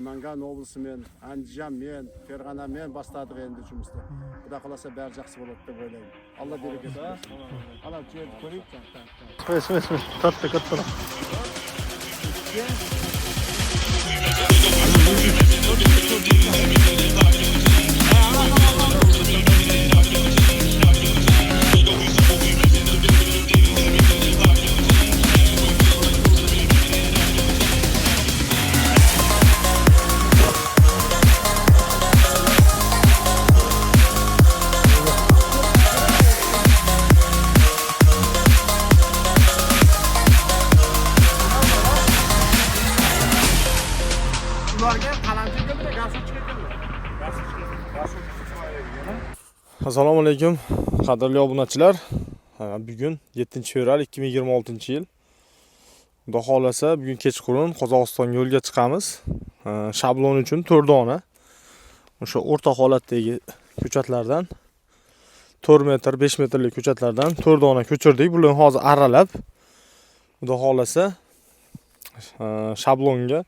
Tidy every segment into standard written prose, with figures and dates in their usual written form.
Namangan oblisi men, Andijon men, Ferg'ana men boshladik endi ishimizni. Xudo xolasa bari yaxshi bo'ladi deb o'ylayman. Alloh beraka bersin. Ana yerni ko'ring. Katta. Assalomu alaykum qadrli obunachilar. Bugun 7-fevral 2026-yil. Xudo xolasa bugun kechqurun Qozog'istonga yo'lga chiqamiz. Shablon uchun 4 dona o'sha o'rta holatdagi ko'chatlardan 4 metr, 5 metrlik ko'chatlardan 4 dona ko'chirdik. Bularni hozir arralab Xudo xolasa shablonga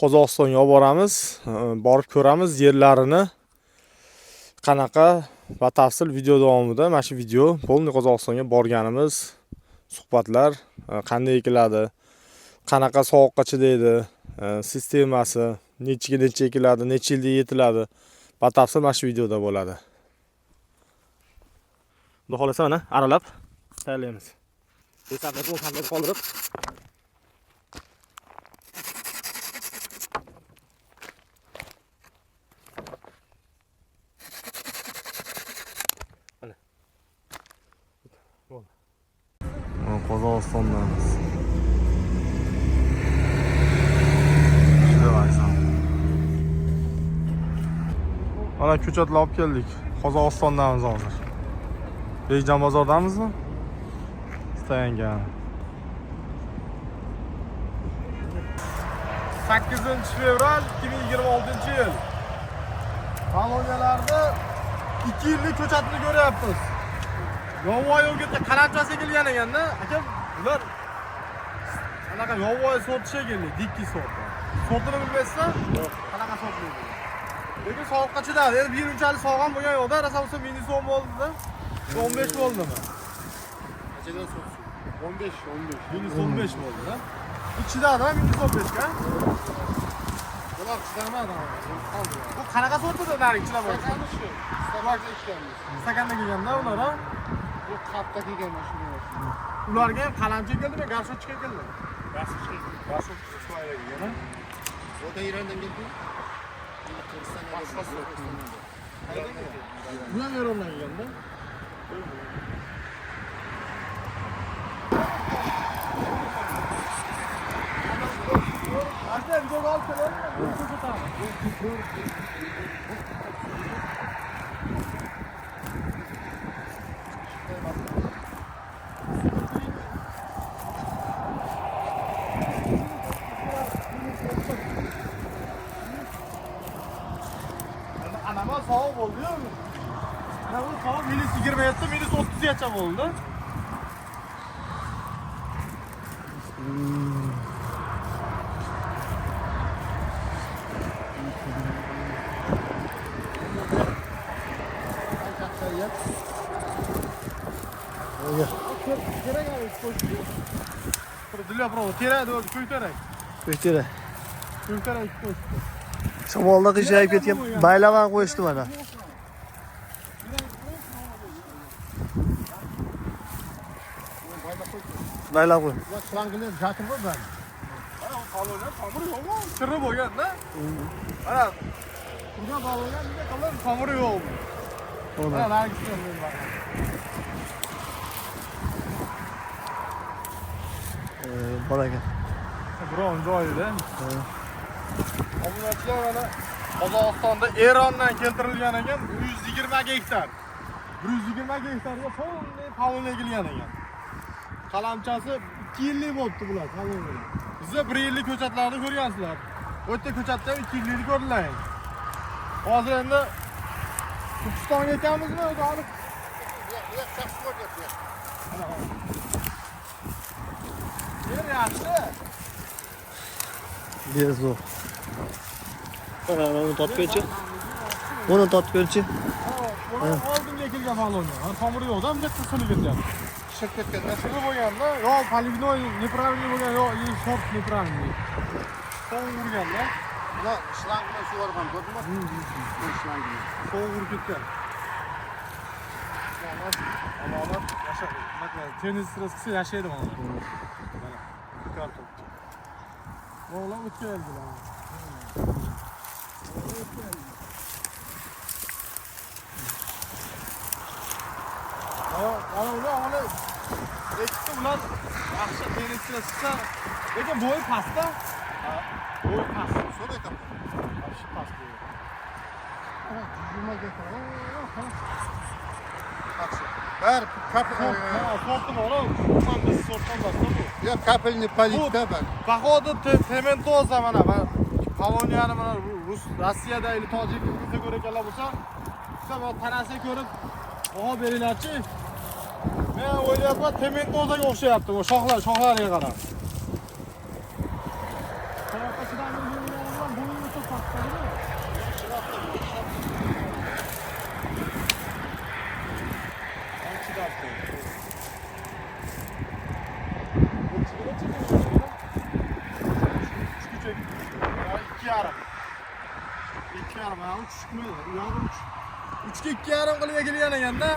Qozog'istonga olib boramiz, borib ko'ramiz yerlarini qanaqa batafsil video davomida mana shu video polni Qozog'istonga borganimiz, suhbatlar qanday ekiladi, qanaqa sovuqqa chidaydi, sistemasi necha ekiladi, necha yilda yetiladi, batafsil mana shu videoda bo'ladi. Xudo xolasa mana aralab tayyorlaymiz. Besatni qanday qoldirib Qozog'istondamiz. Mana ko'chatlar olib keldik. Qozog'istondamiz hozir. Beyjan bozordamizmi? Istagangan. 8-fevral 2026-yil. Koloniyalarda 2 yillik ko'chatni ko'ryapmiz. Yovvoyi o'g'itda qalamchasi kelgan ekanda, aka, ular qanaqa yovvoyi sort shekilli, dikki sort. Sortini bilmaysan? Yo'q, qanaqa sortlaydi. Lekin sovuqqa chidadi. Endi bir unchalik sovuq bo'lgan yo'qda, rasa bo'lsa -10 bo'ldi-da. 15 bo'ldimi? Qanchadan sort? 15. -15 bo'ldi-da. Ichidada -15 ga. Bular chidamadi. Bu qanaqa sortida nari ichilib bo'lgan? Stabakda ichganmiz. Stakanda kelganda ular, ha? Bu qatda kelgan mashina. Ularga ham qalamchi keldimi, garsochga keldi. Garsochga chiqmaydi kelgan. O'ta Erondan keldi. Bu ham Erondan kelganda. Aka, videoga olib keling. Anama soğuk oldu ya mı? Ana bu soğuk -27'de -30'gacha oldu. Shamolda qiyshayib ketgan baylagan qo'yishdi mana. Baylab qo'y. Qilanglar jatib bo'lgan. Ana qolonlar tomiri yo'qmi? Sirri bo'lgan-da. Ana turgan qolonlar nega qolon tomiri yo'q. Ana nargisi bor. Bor ekan. Biron joyida. Obunachilar mana Qozog'istonda Erondan keltirilgan ekan 120 gektar. 120 gektarga qovun ekilgan ekan. Qalamchasi 2 yillik bo'libdi bular qovunlar. Bizda 1 yillik ko'chatlarni ko'rgansizlar. O'tda ko'chatda 2 yillik ko'rilgan. Hozir endi Turkistonga ekanmizmi? Hozir yo'q, shaxs bo'lyapti. Yer yaxshi. Bezo. Onu tatbelchi. Onu tatbelchi. Oldimga kelgan balonni. Tomiri yo'qda, bu yerda suli ketgan. Shirk ketgan. Shirk bo'lganda, yo polignoy nepravильный bo'lgan, yo short nepravильный. Sovuq urganda, Ular shlang bilan sug'organ, ko'rdingmi? Shlang bilan. sovuq urib ketgan. Alomat yashadi. Tennis sirasi yashaydi mana. Mana. Karton. O'g'lan o'tkazdilar. Ular ikkita ular yaxshi tennischilar chiqsa, lekin bo'yi pastda. Bo'yi past. So'ra ekan. Yaxshi past bo'yi. Juma getir. Bari Sorti bor, shundan biz sortdan boshqa bu. ya kapelni politda bari. Походу Tementoza mana Poloniyani mana Rus Rossiyada или Tojikistonda ko'rganlar bo'lsa, siz bu tanasi ko'rib baho beringlarchi. Men o'ylayapman Tementozaga o'xshayapti bu shoxlariga qarab. Uchga 2,5 qilib egilgan ekanda.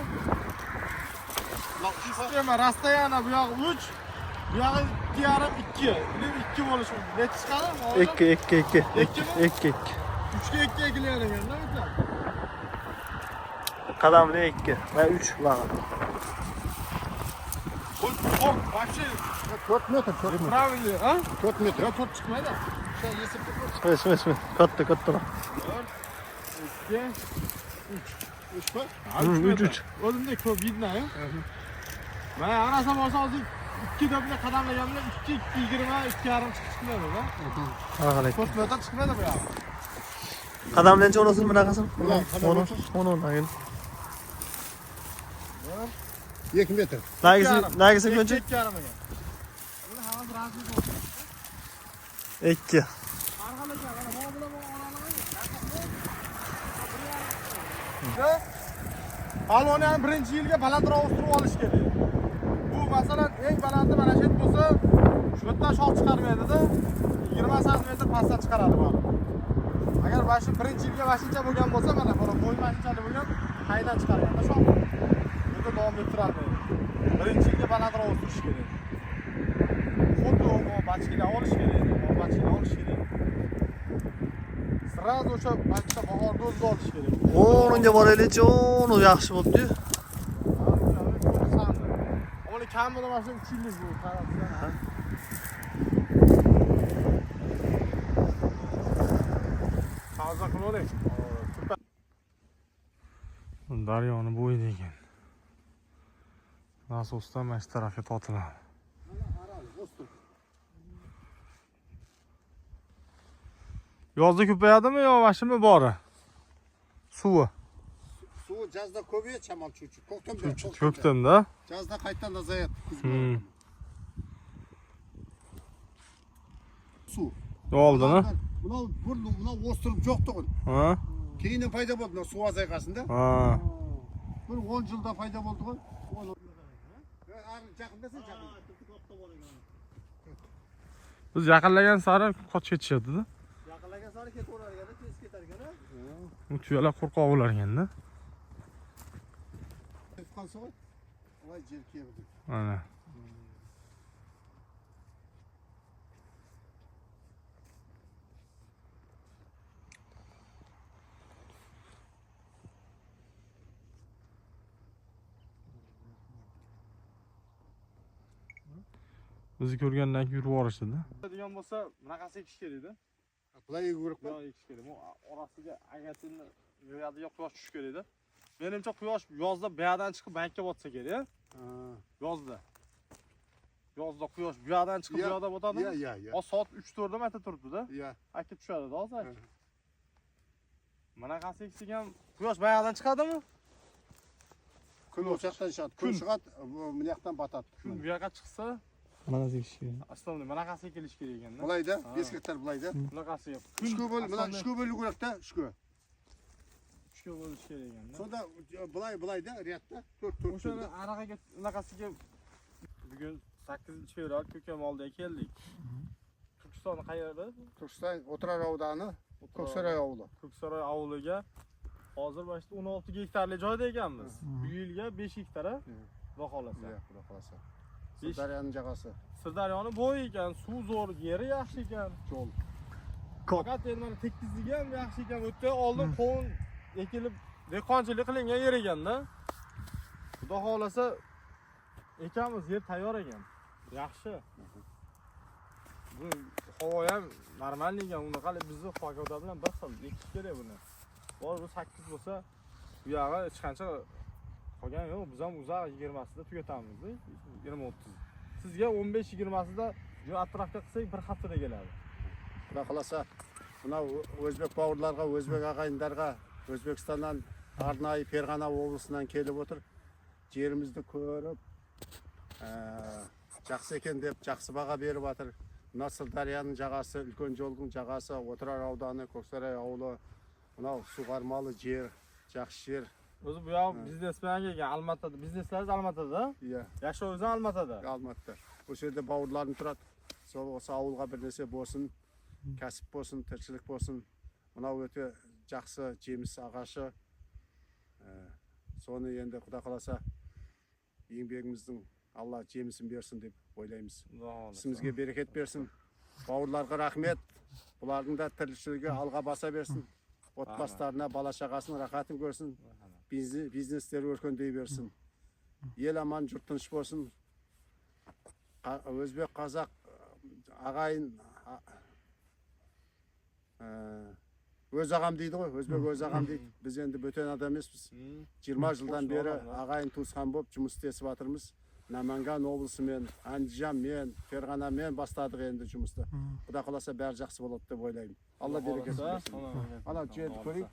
Sistema Rastayana bu yoq 3, bu yoq 2,5 2. 2 bo'lishi necha chiqadi? 2. 3ga 2 egilgan ekanda o'tlar. Qadamli 2 va 3 lag'at. Hop, вообще 4 metr, 4 metr. правильно, а? 4 metr. Ya top çıkmaydı. Sen yesip bir Ismi. Katta. 2, 3 mü? 3. Önümde köp yedin ya. Ben arasam olsa azıcık 2 döpüne kadamlayanımda 2, 20, 2,5 çıkmıyor da. Ağalak. 4 metre çıkmadı bu ya. Qadamlanchi o'rasini bunaqasini. Ulan, qadamlanchi. Onu. 2 metr. Nagisi ko'nchi? 2,5 ya. Bunu havası razı olsun. 2. Poloniyani birinchi yilga balandroq o'stirib olish kerak. Bu masalan eng balandi mana shu bo'lsa, shu yerdan shox chiqarmaydi-da, 20 sm pastdan chiqaradi buni. Agar mana shu birinchi yilga vashingcha bo'lgan bo'lsa, mana bu qo'y vashingchali bo'lgan, qaydan chiqarganda shox. Bunda davom ettiradi. Birinchi yilga balandroq o'stirish kerak. Xuddi u bachkilar olish kerak. Sразу o'sha bachka bahorda o'zida olish kerak. O'runga boraylikchi, onu yaxshi bo'pti. Onu kamida mana shu 3 yillik bu tarafdan. Taza qilib Daryoni bo'yida ekan. Nasosdan mana shu tarafga tortiladi. Yozda ko'payadimi yo vashimi bori? Suvi. Suvi jazda ko'payadi shamol chuchib. Ko'ktimda. Jazda qaytadan azayat. Suv. Yo'ldimi? Buni o'stirib jo'qdi. Ha? Keyin paydo bo'ldi suv azayqasida. Ha. Bir 10 yilda paydo bo'ldi. Biz yaqinlagan sari qochib ketishadi-da. Yaqinlagan sari ketaverganda tez ketar ekan-a. Bu tuyalar qo'rqoq bo'lar ekanda. Qolsa, voy jerkiydi. Mana. Bizni ko'rgandan keyin yurib borishdi-da. Degan bo'lsa, bunaqasi ekish kerak-da. Bular yugurib Yo, ekish kerak. Bu orasiga agatinni yo'yadigan quyosh tushish kerak-da. Menimcha quyosh yozda bu yerdan chiqib bankka botsa kerak. Yozda. Yozda quyosh bu yerdan chiqib bu yerda botadimi? Ya. O soat 3-4 da mata turibdi-da. Ya. Aka tushadi-da hozir. Bunaqasi eksak ham quyosh bu yerdan chiqadimi? Kun o'choqdan chiqadi. Kun chiqadi, bu yoqdan botadi. Kun bu yoqqa chiqsa, Mana tekishga. Aslında bunaqasi kelish kerak ekanda. Bulayda 5 gektar bulayda. Bunaqasi yo'q. 3 ga bo'l, mana 3 ga bo'lish kerak-da, 3 ga. 3 ga bo'lish kerak ekanda. Sonda bulayda riyatda 4 O'shani araqaga bunaqasiga bugun 8-fevral Ko'kamolda keldik. Turkiston qayerda? Turkiston O'tirar audani, Ko'ksaroy ovuli. Ko'ksaroy ovuliga hozir başda 16 gektarli joyda ekanmiz. Bu yilga 5 hektara xudo xolasa. Xudo xolasa. Sirdaryoning jag'asi. Sirdaryoni bo'yi ekan, suv zo'r, yeri yaxshi ekan. Yo'l. Faqat endi mana tekizligi ham yaxshi ekan. O'tda oldin qovun ekilib dehqonchilik qilingan yer ekanda. Xudo xolasa ekanmiz, yer tayyor ekan. Yaxshi. Bu havo ham normal ekan. Uni qali bizni Xokoda bilan bir xil ekish kerak buni. Bor bu 8 bo'lsa, bu yog'i hech qancha qolgan yo'q. Biz ham uzoq 20sida tugatamiz, 20-30. Sizga 15-20sida jo atrofga qilsak bir haftada keladi. Xudo xolasa buna o'zbek bovurlarga, o'zbek og'ayinlarga O'zbekistondan Arnay Ferg'ana oblasidan kelib o'tir. Yerimizni ko'rib, yaxshi ekan deb yaxshi baho berib o'tir. Sirdaryoning jag'asi, ulkan yo'lning jag'asi, O'tirar audani, Ko'ksaroy ovuli, mana sug'armali yer, yaxshi yer. O'zi bu yoq biznesmen kelgan, Almatada, bizneslaringiz Almatada? Iya. Yashovingizdan Almatada. Almatda. O'sha yerda bovurlarim turadi. O'sha ovulga bir narsa bo'lsin, kasb bo'lsin, tirikchilik bo'lsin. Mana o'ta yaxshi jemiz ag'ashi. Soni endi Xudo xolasa yengbegimizning Alloh jemizini bersin deb o'ylaymiz. Sizimizga bereket bersin. Bovurlarga rahmet. Bularning da tirikchiligi alga basa bersin. Otbaslarına, bala şakasına rahatını görsün. Biznesleri örköndeyi versin. El aman, yurt tinch bo'lsin. O'zbek, Qozoq, ag'ayin o'z ag'am deydi ғой, o'zbek o'z ag'am deydi. Biz endi böten adam emasmiz. 20 yıldan beri ag'ayin tu'sqan bo'lib жұмыс істесіп жатырмыз. Namangan oblisi men, Andijon men, Ferg'ana men boshladik endi жұмысты. Xudo xolasa bari yaxshi bo'ladi deb o'ylayman. Alloh bereket bersin. Ana, ko'raylik.